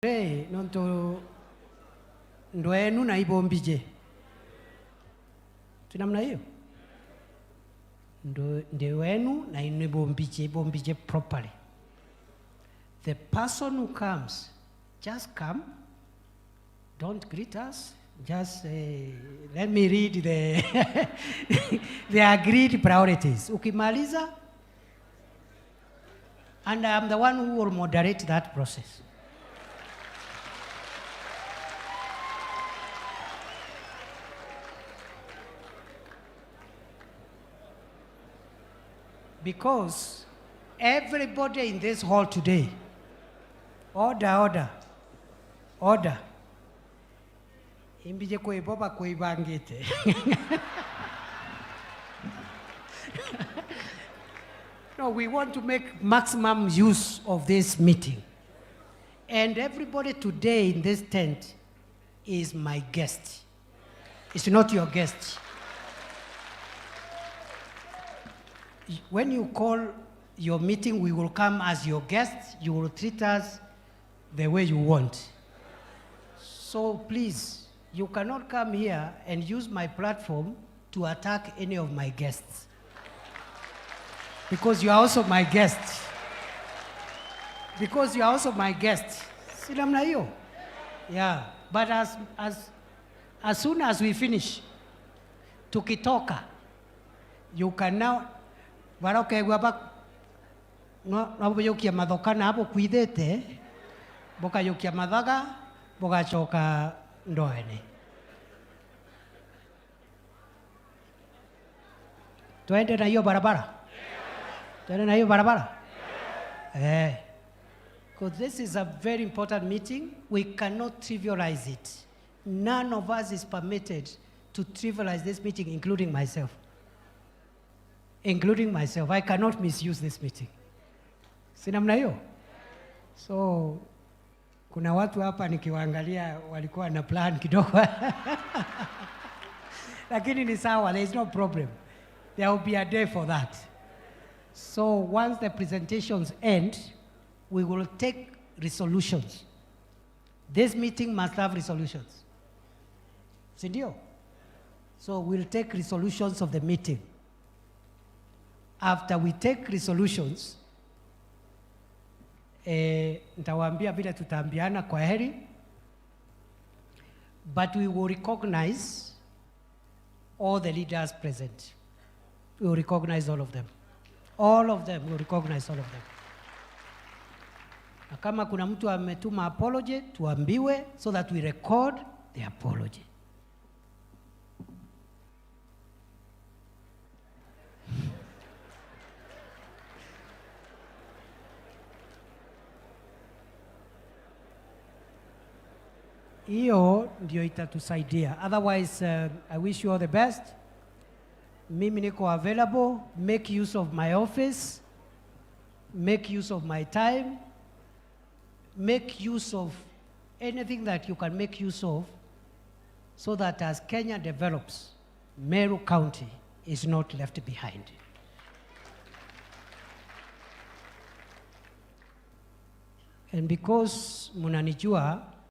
Today, nonto ndoenu na ibombije. Tunamna hiyo? Ndoenu na ibombije properly. The person who comes, just come. Don't greet us. Just let me read the the agreed priorities. Ukimaliza, and I'm the one who will moderate that process. Because everybody in this hall today, order. Imbije kuiboba kuibangite. No, we want to make maximum use of this meeting. And everybody today in this tent is my guest. It's not your guest. When you call your meeting, we will come as your guests. You will treat us the way you want. So please, you cannot come here and use my platform to attack any of my guests. Because you are also my guest. Because you are also my guest. Sinamna hiyo? Yeah. But as soon as we finish, tukitoka, you can now Baroke waba no yokia madoka na hapo kuidete boka yokia madaga boka choka ndoene. Tuende na hiyo barabara? Tuende na hiyo barabara? Because this is a very important meeting. We cannot trivialize it. None of us is permitted to trivialize this meeting, including myself. I cannot misuse this meeting. Sinamna hiyo? So, kuna watu hapa nikiwaangalia walikuwa na plan kidogo. Lakini ni sawa, there is no problem. There will be a day for that. So, once the presentations end, we will take resolutions. This meeting must have resolutions. Sindio? So, we'll take resolutions of the meeting. After we take resolutions, nitawaambia vile tutaambiana kwa heri, but we will recognize all the leaders present. We will recognize all of them. All of them, we will recognize all of them. Na kama kuna mtu ametuma apology, tuambiwe so that we record the apology. Hiyo ndio itatusaidia. Otherwise, I wish you all the best. Mimi niko available. Make use of my office. Make use of my time. Make use of anything that you can make use of so that as Kenya develops, Meru County is not left behind. And because munanijua,